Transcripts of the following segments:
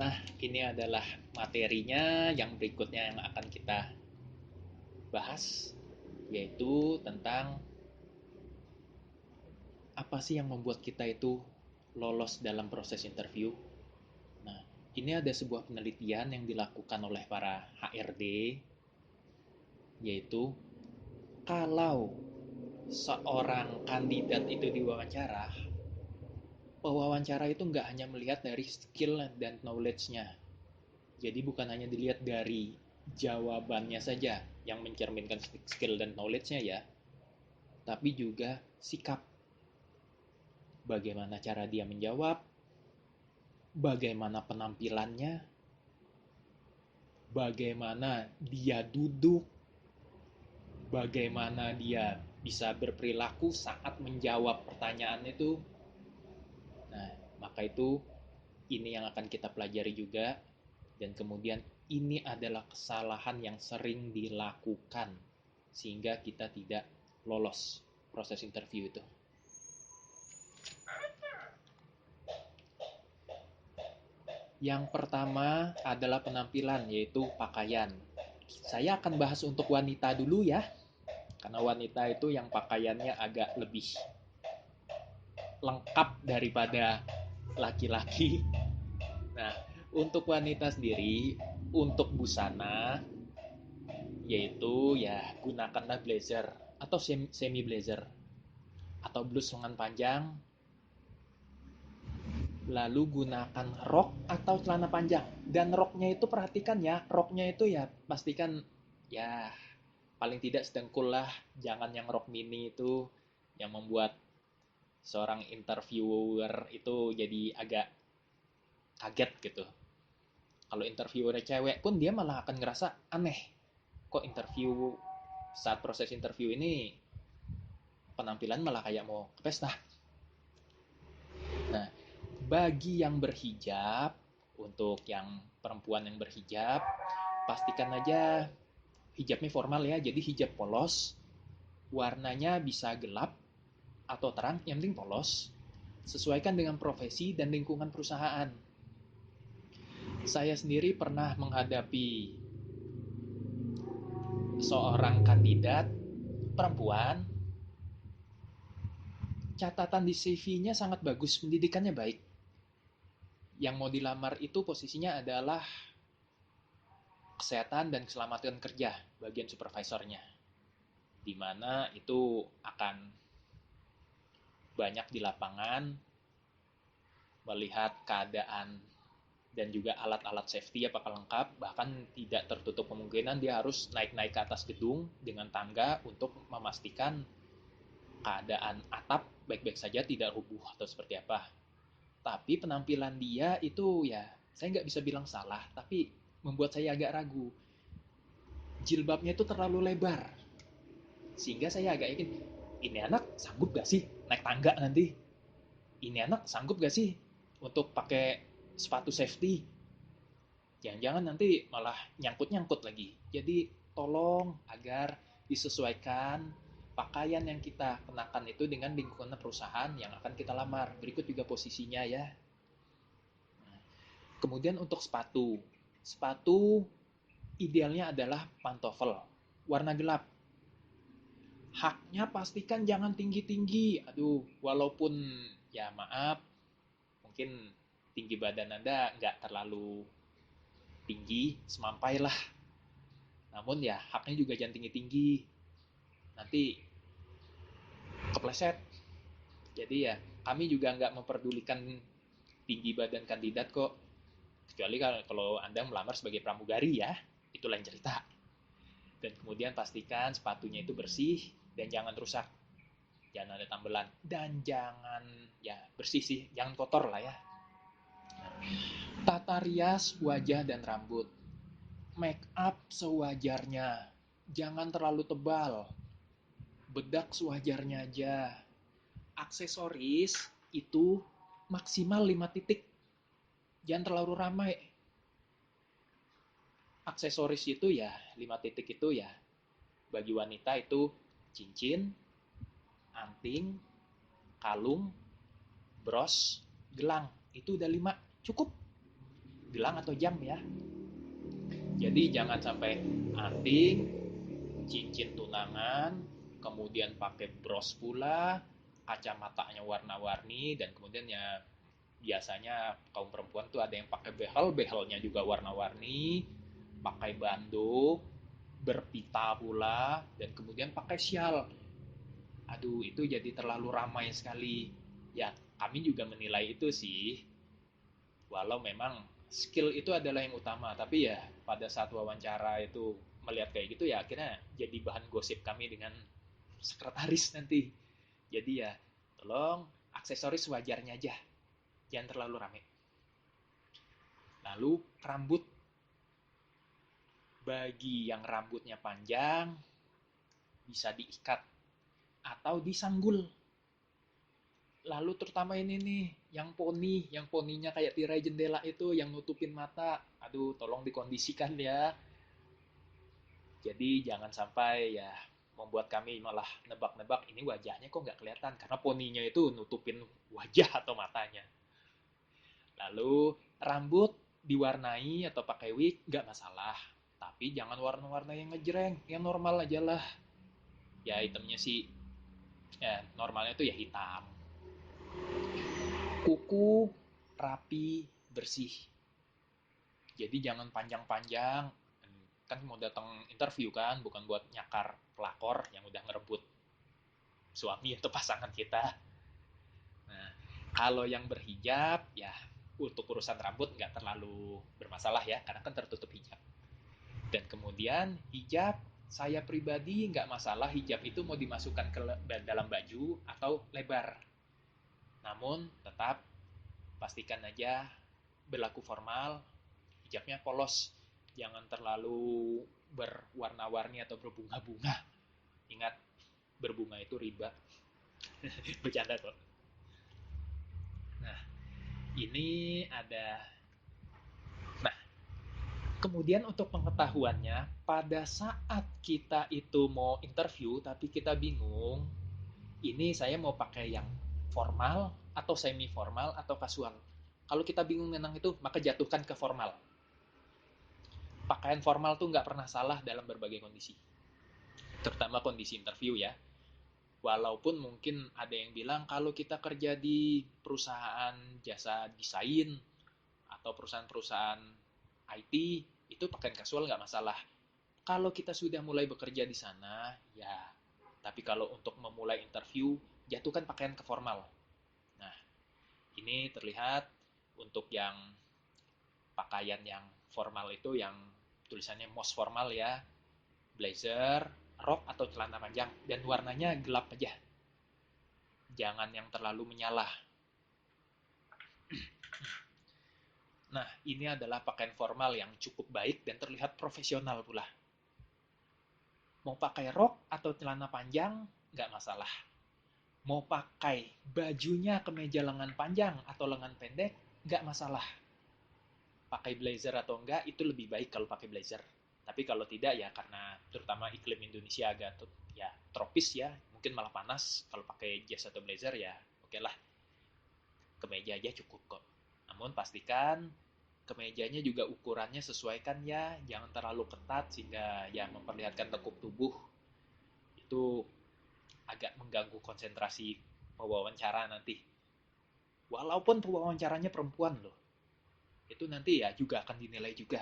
Nah, ini adalah materinya yang berikutnya yang akan kita bahas, yaitu tentang apa sih yang membuat kita itu lolos dalam proses interview. Nah, ini ada sebuah penelitian yang dilakukan oleh para HRD, yaitu kalau seorang kandidat itu diwawancara, pewawancara itu nggak hanya melihat dari skill dan knowledge-nya. Jadi bukan hanya dilihat dari jawabannya saja yang mencerminkan skill dan knowledge-nya ya, tapi juga sikap. Bagaimana cara dia menjawab, bagaimana penampilannya, bagaimana dia duduk, bagaimana dia bisa berperilaku saat menjawab pertanyaan itu. Nah, maka itu ini yang akan kita pelajari juga, dan kemudian ini adalah kesalahan yang sering dilakukan sehingga kita tidak lolos proses interview itu. Yang pertama adalah penampilan, yaitu pakaian. Saya akan bahas untuk wanita dulu ya, karena wanita itu yang pakaiannya agak lebih lengkap daripada laki-laki. Nah, untuk wanita sendiri, untuk busana, yaitu ya gunakanlah blazer atau semi blazer atau blus lengan panjang, lalu gunakan rok atau celana panjang. Dan roknya itu perhatikan ya, roknya itu ya pastikan ya paling tidak sedengkul lah, jangan yang rok mini itu yang membuat seorang interviewer itu jadi agak kaget gitu. Kalau interviewer cewek pun dia malah akan ngerasa aneh, kok interview saat proses interview ini penampilan malah kayak mau ke pesta. Nah, bagi yang berhijab, untuk yang perempuan yang berhijab, pastikan aja hijabnya formal ya, jadi hijab polos, warnanya bisa gelap atau terang, yang penting polos, sesuaikan dengan profesi dan lingkungan perusahaan. Saya sendiri pernah menghadapi seorang kandidat perempuan, catatan di CV-nya sangat bagus, pendidikannya baik. Yang mau dilamar itu posisinya adalah kesehatan dan keselamatan kerja, bagian supervisornya. Di mana itu akan banyak di lapangan, melihat keadaan dan juga alat-alat safety apakah lengkap, bahkan tidak tertutup kemungkinan dia harus naik-naik ke atas gedung dengan tangga untuk memastikan keadaan atap baik-baik saja, tidak rubuh atau seperti apa. Tapi penampilan dia itu ya, saya nggak bisa bilang salah, tapi membuat saya agak ragu. Jilbabnya itu terlalu lebar, sehingga saya agak yakin, ini anak sanggup gak sih naik tangga nanti? Ini anak sanggup gak sih untuk pakai sepatu safety? Jangan-jangan nanti malah nyangkut-nyangkut lagi. Jadi tolong agar disesuaikan pakaian yang kita kenakan itu dengan lingkungan perusahaan yang akan kita lamar. Berikut juga posisinya ya. Kemudian untuk sepatu. Sepatu idealnya adalah pantofel warna gelap. Haknya pastikan jangan tinggi-tinggi. Aduh, walaupun ya maaf, mungkin tinggi badan Anda nggak terlalu tinggi, semampai lah. Namun ya haknya juga jangan tinggi-tinggi. Nanti kepleset. Jadi ya kami juga nggak memperdulikan tinggi badan kandidat kok. Kecuali kalau Anda melamar sebagai pramugari ya, itu lain cerita. Dan kemudian pastikan sepatunya itu bersih dan jangan rusak. Jangan ada tambelan. Dan jangan, ya bersih sih, jangan kotor lah ya. Tata rias wajah dan rambut. Make up sewajarnya. Jangan terlalu tebal. Bedak sewajarnya aja. Aksesoris itu maksimal 5 titik. Jangan terlalu ramai. Aksesoris itu ya 5 titik itu ya bagi wanita itu cincin, anting, kalung, bros, gelang. Itu udah 5, cukup. gelang atau jam ya. Jadi jangan sampai anting, cincin tunangan, kemudian pakai bros pula, kacamatanya warna-warni, dan kemudian ya biasanya kaum perempuan tuh ada yang pakai behel, behelnya juga warna-warni, pakai bandung, berpita pula, dan kemudian pakai syal. Aduh, itu jadi terlalu ramai sekali. Ya, kami juga menilai itu sih. Walau memang skill itu adalah yang utama, tapi ya pada saat wawancara itu melihat kayak gitu ya akhirnya jadi bahan gosip kami dengan sekretaris nanti. Jadi ya tolong aksesoris wajarnya aja, jangan terlalu rame. Lalu rambut, bagi yang rambutnya panjang bisa diikat atau disanggul. Lalu terutama ini nih, yang poninya kayak tirai jendela itu, yang nutupin mata. Aduh, tolong dikondisikan ya. Jadi jangan sampai ya membuat kami malah nebak-nebak ini wajahnya kok nggak kelihatan karena poninya itu nutupin wajah atau matanya. Lalu rambut diwarnai atau pakai wig nggak masalah, tapi jangan warna-warna yang ngejreng, yang normal aja lah. Ya itemnya sih ya normalnya itu ya hitam. Kuku rapi, bersih. Jadi jangan panjang-panjang. Kan mau datang interview kan, bukan buat nyakar pelakor yang udah ngerebut suami atau pasangan kita. Nah, kalau yang berhijab, ya untuk urusan rambut nggak terlalu bermasalah ya, karena kan tertutup hijab. Dan kemudian hijab, saya pribadi nggak masalah hijab itu mau dimasukkan ke dalam baju atau lebar. Namun tetap pastikan aja berlaku formal, hijabnya polos, jangan terlalu berwarna-warni atau berbunga-bunga. Ingat, berbunga itu riba. Bercanda kok. Nah, ini ada. Nah, kemudian untuk pengetahuannya, pada saat kita itu mau interview tapi kita bingung, ini saya mau pakai yang formal atau semi formal atau kasual. Kalau kita bingung tentang itu, maka jatuhkan ke formal. Pakaian formal tuh nggak pernah salah dalam berbagai kondisi, terutama kondisi interview ya. Walaupun mungkin ada yang bilang kalau kita kerja di perusahaan jasa desain atau perusahaan-perusahaan IT itu pakaian kasual nggak masalah. Kalau kita sudah mulai bekerja di sana, ya. Tapi kalau untuk memulai interview, jatuhkan pakaian ke formal. Nah, ini terlihat untuk yang pakaian yang formal itu yang tulisannya most formal ya, blazer, rok atau celana panjang dan warnanya gelap aja. Jangan yang terlalu menyala. Nah, ini adalah pakaian formal yang cukup baik dan terlihat profesional pula. Mau pakai rok atau celana panjang, nggak masalah. Mau pakai bajunya kemeja lengan panjang atau lengan pendek, nggak masalah. Pakai blazer atau enggak, itu lebih baik kalau pakai blazer. Tapi kalau tidak ya karena terutama iklim Indonesia agak ya tropis ya, mungkin malah panas. Kalau pakai jas atau blazer ya oke lah, kemeja aja cukup kok. Namun pastikan kemejanya juga ukurannya sesuaikan ya, jangan terlalu ketat sehingga ya memperlihatkan lekuk tubuh. Itu agak mengganggu konsentrasi pewawancara nanti. Walaupun pewawancaranya perempuan loh, itu nanti ya juga akan dinilai juga.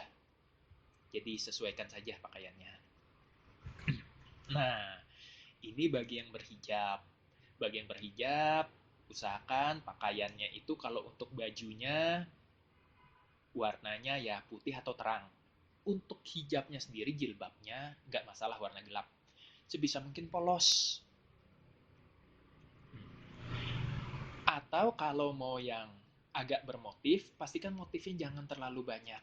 Jadi sesuaikan saja pakaiannya. Nah, ini bagi yang berhijab. Bagi yang berhijab, usahakan pakaiannya itu kalau untuk bajunya warnanya ya putih atau terang. Untuk hijabnya sendiri, jilbabnya, nggak masalah warna gelap. Sebisa mungkin polos. Atau kalau mau yang agak bermotif, pastikan motifnya jangan terlalu banyak.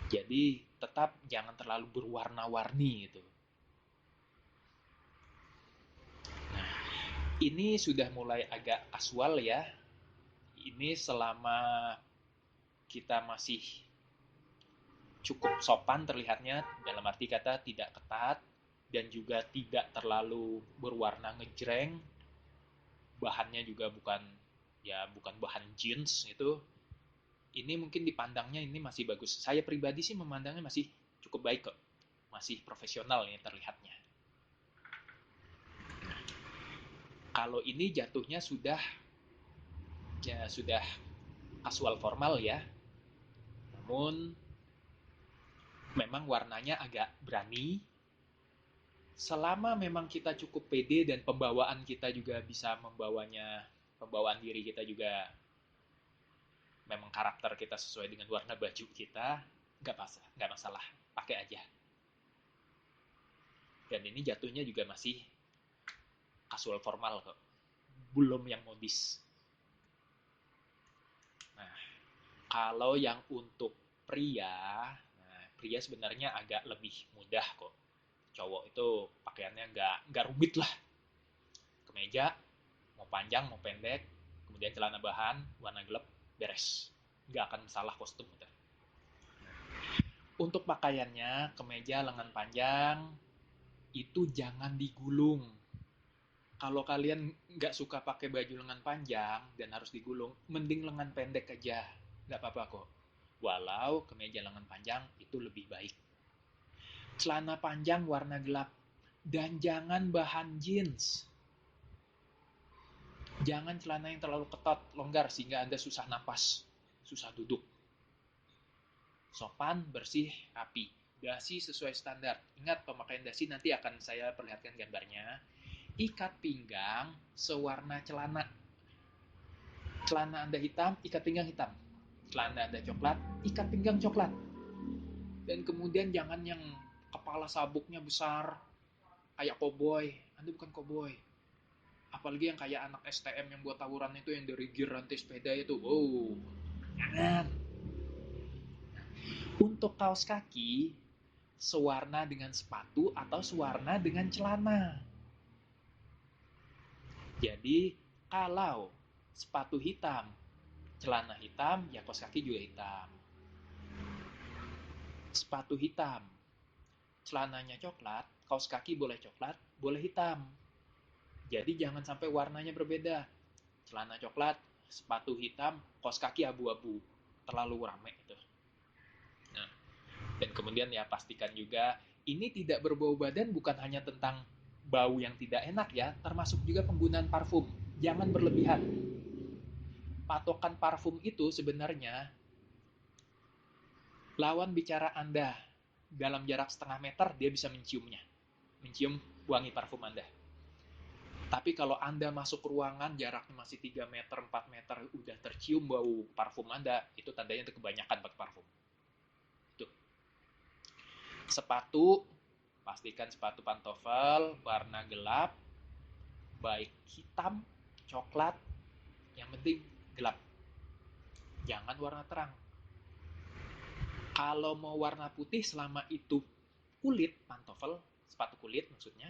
Jadi tetap jangan terlalu berwarna-warni gitu. Nah, ini sudah mulai agak kasual ya. Ini selama kita masih cukup sopan terlihatnya, dalam arti kata tidak ketat dan juga tidak terlalu berwarna ngejreng. Bahannya juga bukan ya bukan bahan jeans itu. ini mungkin dipandangnya ini masih bagus. Saya pribadi sih memandangnya masih cukup baik kok. Masih profesional ini terlihatnya. Kalau ini jatuhnya sudah kasual formal ya. Namun memang warnanya agak berani. Selama memang kita cukup pede dan pembawaan kita juga bisa pembawaan diri kita juga memang karakter kita sesuai dengan warna baju kita, nggak masalah, pakai aja. Dan ini jatuhnya juga masih casual formal kok, belum yang modis. Nah, kalau yang untuk pria, pria sebenarnya agak lebih mudah kok. Cowok itu pakaiannya nggak rumit lah. Kemeja, mau panjang mau pendek, kemudian celana bahan warna gelap, beres. Nggak akan salah kostum gitu. Untuk pakaiannya, kemeja lengan panjang itu jangan digulung. Kalau kalian nggak suka pakai baju lengan panjang dan harus digulung, mending lengan pendek aja, nggak apa-apa kok. Walau kemeja lengan panjang itu lebih baik. Celana panjang warna gelap, dan jangan bahan jeans. Jangan celana yang terlalu ketat, longgar sehingga Anda susah napas, susah duduk. Sopan, bersih, rapi. Dasi sesuai standar. Ingat, pemakaian dasi nanti akan saya perlihatkan gambarnya. Ikat pinggang sewarna celana. Celana Anda hitam, ikat pinggang hitam. Celana Anda coklat, ikat pinggang coklat. Dan kemudian jangan yang kepala sabuknya besar, kayak koboi. Anda bukan koboi. Apalagi yang kayak anak STM yang buat tawuran itu, yang dari gear rantai sepeda itu. Oh, jangan. Untuk kaos kaki, sewarna dengan sepatu atau sewarna dengan celana. Jadi, kalau sepatu hitam, celana hitam, ya kaos kaki juga hitam. Sepatu hitam, celananya coklat, kaos kaki boleh coklat, boleh hitam. Jadi jangan sampai warnanya berbeda. Celana coklat, sepatu hitam, kaos kaki abu-abu. Terlalu rame itu. Nah, dan kemudian ya pastikan juga ini tidak berbau badan, bukan hanya tentang bau yang tidak enak ya, termasuk juga penggunaan parfum. Jangan berlebihan. Patokan parfum itu sebenarnya lawan bicara Anda dalam jarak setengah meter, dia bisa menciumnya. Mencium wangi parfum Anda. Tapi kalau Anda masuk ruangan, jaraknya masih 3 meter, 4 meter, udah tercium bau parfum Anda, itu tandanya itu kebanyakan pakai parfum. Itu. Sepatu, pastikan sepatu pantofel, warna gelap, baik hitam, coklat, yang penting gelap. Jangan warna terang. Kalau mau warna putih, selama itu kulit, pantofel, sepatu kulit maksudnya,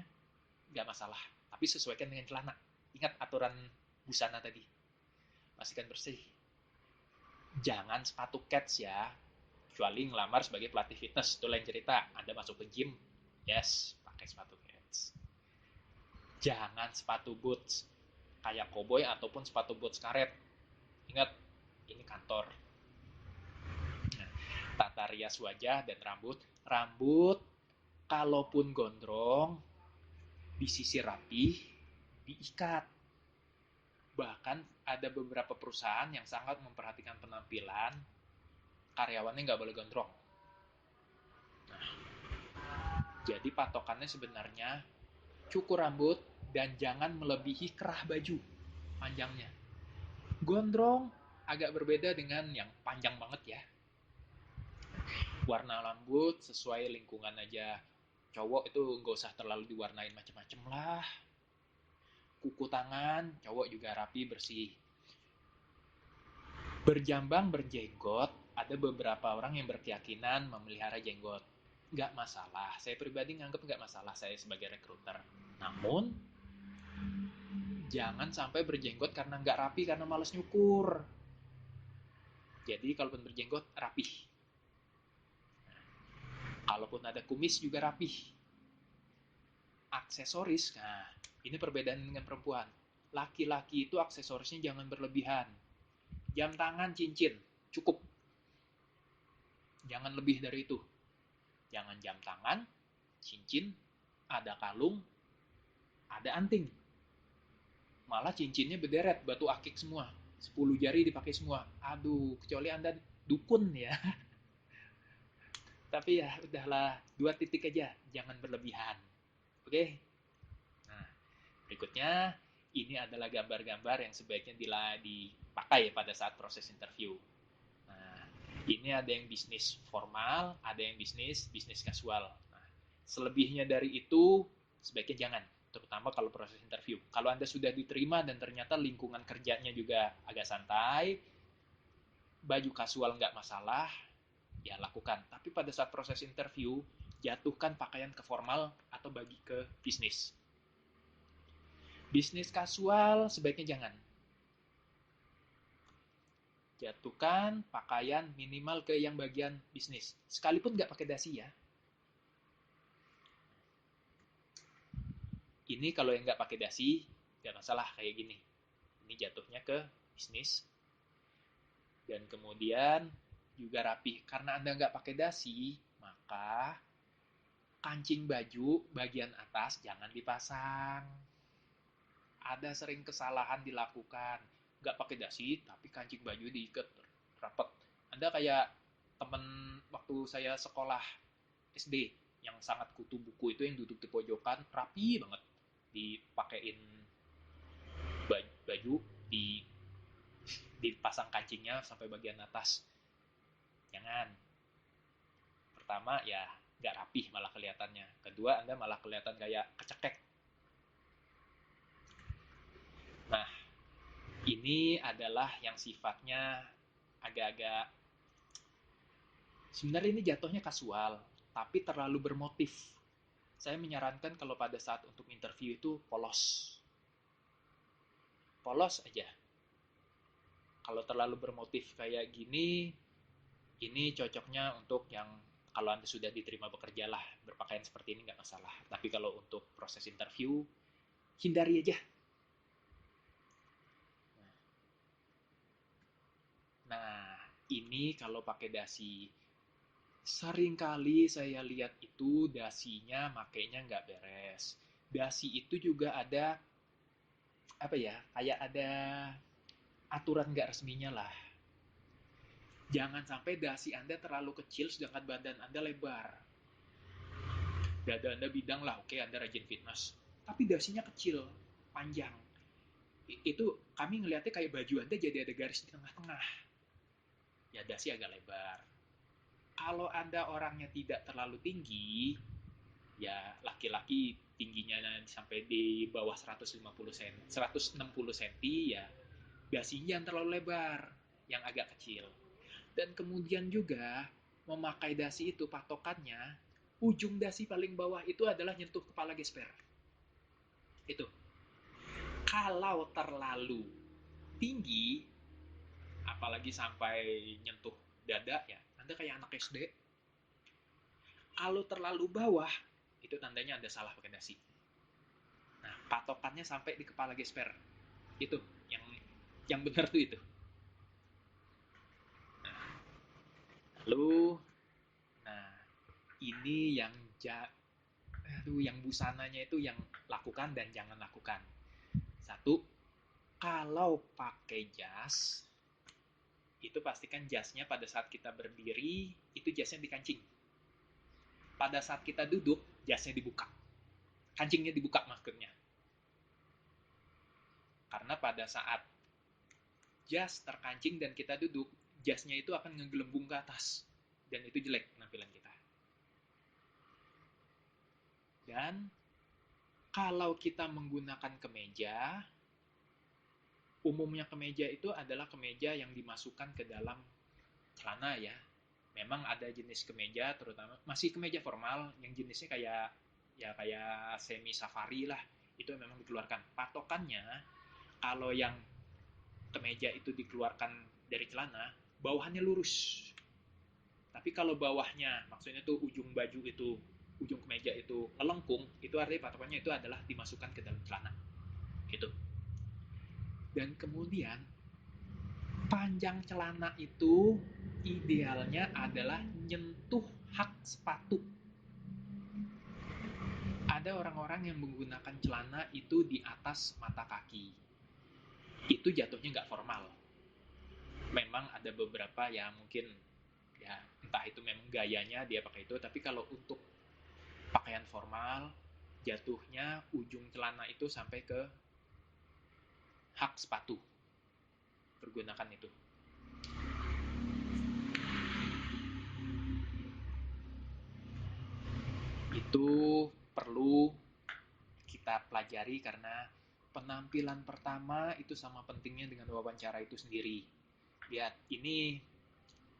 nggak masalah. Tapi sesuaikan dengan celana. Ingat aturan busana tadi. Pastikan bersih. Jangan sepatu cats ya. Kecuali ngelamar sebagai pelatih fitness. Itu lain cerita. Anda masuk ke gym, yes, pakai sepatu cats. Jangan sepatu boots. Kayak koboi ataupun sepatu boots karet. Ingat, ini kantor. Nah, tata rias wajah dan rambut. Rambut, kalaupun gondrong, disisir rapi, diikat. Bahkan ada beberapa perusahaan yang sangat memperhatikan penampilan karyawannya nggak boleh gondrong. Nah, jadi patokannya sebenarnya cukur rambut dan jangan melebihi kerah baju panjangnya. Gondrong agak berbeda dengan yang panjang banget ya. Warna rambut sesuai lingkungan aja. Cowok itu nggak usah terlalu diwarnain macem-macem lah. Kuku tangan, cowok juga rapi, bersih. Berjambang berjenggot, ada beberapa orang yang berkeyakinan memelihara jenggot. Nggak masalah, saya pribadi nganggep nggak masalah, saya sebagai rekruter. Namun, jangan sampai berjenggot karena nggak rapi, karena males nyukur. Jadi, kalaupun berjenggot, rapih. Kalaupun ada kumis juga rapih. Aksesoris, nah, ini perbedaan dengan perempuan. Laki-laki itu aksesorisnya jangan berlebihan. Jam tangan, cincin, cukup. Jangan lebih dari itu. Jangan jam tangan, cincin, ada kalung, ada anting. Malah cincinnya berderet, batu akik semua. 10 jari dipakai semua. Aduh, kecuali Anda dukun ya. Tapi ya udahlah, 2 titik aja, jangan berlebihan. Oke? Nah, berikutnya ini adalah gambar-gambar yang sebaiknya dipakai pada saat proses interview. Nah, ini ada yang bisnis formal, ada yang bisnis kasual. Nah, selebihnya dari itu sebaiknya jangan, terutama kalau proses interview. Kalau Anda sudah diterima dan ternyata lingkungan kerjanya juga agak santai, baju kasual nggak masalah, ya lakukan. Tapi pada saat proses interview, jatuhkan pakaian ke formal atau bagi ke bisnis. Bisnis kasual sebaiknya jangan. Jatuhkan pakaian minimal ke yang bagian bisnis. Sekalipun nggak pakai dasi ya. Ini kalau yang nggak pakai dasi, nggak masalah kayak gini. Ini jatuhnya ke bisnis. Dan kemudian juga rapi. Karena Anda nggak pakai dasi, maka kancing baju bagian atas jangan dipasang. Ada sering kesalahan dilakukan. Nggak pakai dasi, tapi kancing baju diikat rapat. Anda kayak temen waktu saya sekolah SD yang sangat kutu buku itu yang duduk di pojokan rapi banget, dipakein baju, dipasang kancingnya sampai bagian atas. Jangan. Pertama ya nggak rapih malah kelihatannya. Kedua Anda malah kelihatan kayak kecekek. Nah, ini adalah yang sifatnya agak-agak, sebenarnya ini jatuhnya kasual, tapi terlalu bermotif. Saya menyarankan kalau pada saat untuk interview itu polos. Polos aja. Kalau terlalu bermotif kayak gini, ini cocoknya untuk yang kalau Anda sudah diterima bekerja lah, berpakaian seperti ini nggak masalah. Tapi kalau untuk proses interview, hindari aja. Nah, ini kalau pakai dasi. Seringkali saya lihat itu dasinya makainya nggak beres. Dasi itu juga ada, apa ya, kayak ada aturan nggak resminya lah. Jangan sampai dasi Anda terlalu kecil sedangkan badan Anda lebar. Dada Anda bidang lah, oke Anda rajin fitness. Tapi dasinya kecil, panjang. Itu kami ngelihatnya kayak baju Anda jadi ada garis di tengah-tengah. Ya dasi agak lebar. Kalau Anda orangnya tidak terlalu tinggi, ya laki-laki tingginya sampai di bawah 150 cm, 160 cm, ya dasinya yang terlalu lebar, yang agak kecil. Dan kemudian juga memakai dasi itu patokannya, ujung dasi paling bawah itu adalah nyentuh kepala gesper. Itu. Kalau terlalu tinggi, apalagi sampai nyentuh dada ya, Anda kayak anak SD. Kalau terlalu bawah, itu tandanya Anda salah pakai dasi. Nah, patokannya sampai di kepala gesper. Itu yang benar tuh itu. Nah, lalu nah, ini yang yang busananya itu yang lakukan dan jangan lakukan. Satu, kalau pakai jas, itu pastikan jasnya pada saat kita berdiri, itu jasnya dikancing. Pada saat kita duduk, jasnya dibuka. Kancingnya dibuka maksudnya. Karena pada saat jas terkancing dan kita duduk, jasnya itu akan ngegelembung ke atas. Dan itu jelek penampilan kita. Dan kalau kita menggunakan kemeja, umumnya kemeja itu adalah kemeja yang dimasukkan ke dalam celana ya. Memang ada jenis kemeja, terutama masih kemeja formal yang jenisnya kayak semi safari lah. Itu memang dikeluarkan. Patokannya kalau yang kemeja itu dikeluarkan dari celana, bawahannya lurus. Tapi kalau bawahnya, maksudnya tuh ujung baju itu, ujung kemeja itu melengkung, itu artinya patokannya itu adalah dimasukkan ke dalam celana. Gitu. Dan kemudian panjang celana itu idealnya adalah nyentuh hak sepatu. Ada orang-orang yang menggunakan celana itu di atas mata kaki. Itu jatuhnya nggak formal. Memang ada beberapa yang mungkin ya entah itu memang gayanya dia pakai itu, tapi kalau untuk pakaian formal jatuhnya ujung celana itu sampai ke hak sepatu, pergunakan itu. Itu perlu kita pelajari karena penampilan pertama itu sama pentingnya dengan wawancara itu sendiri. Lihat, ini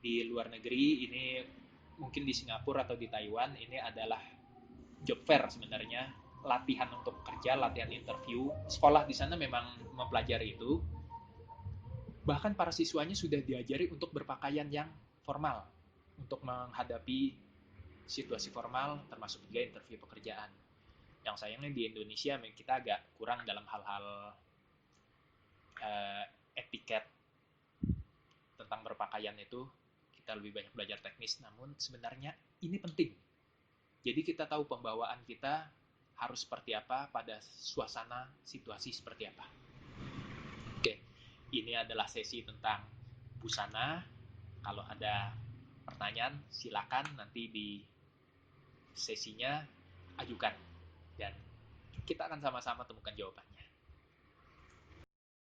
di luar negeri, ini mungkin di Singapura atau di Taiwan, ini adalah job fair sebenarnya, latihan untuk kerja, latihan interview. Sekolah di sana memang mempelajari itu. Bahkan para siswanya sudah diajari untuk berpakaian yang formal untuk menghadapi situasi formal, termasuk juga interview pekerjaan. Yang sayangnya di Indonesia kita agak kurang dalam hal-hal etiket tentang berpakaian itu. Kita lebih banyak belajar teknis, namun sebenarnya ini penting. Jadi kita tahu pembawaan kita harus seperti apa pada suasana situasi seperti apa. Oke, ini adalah sesi tentang busana. Kalau ada pertanyaan silakan nanti di sesinya ajukan dan kita akan sama-sama temukan jawabannya.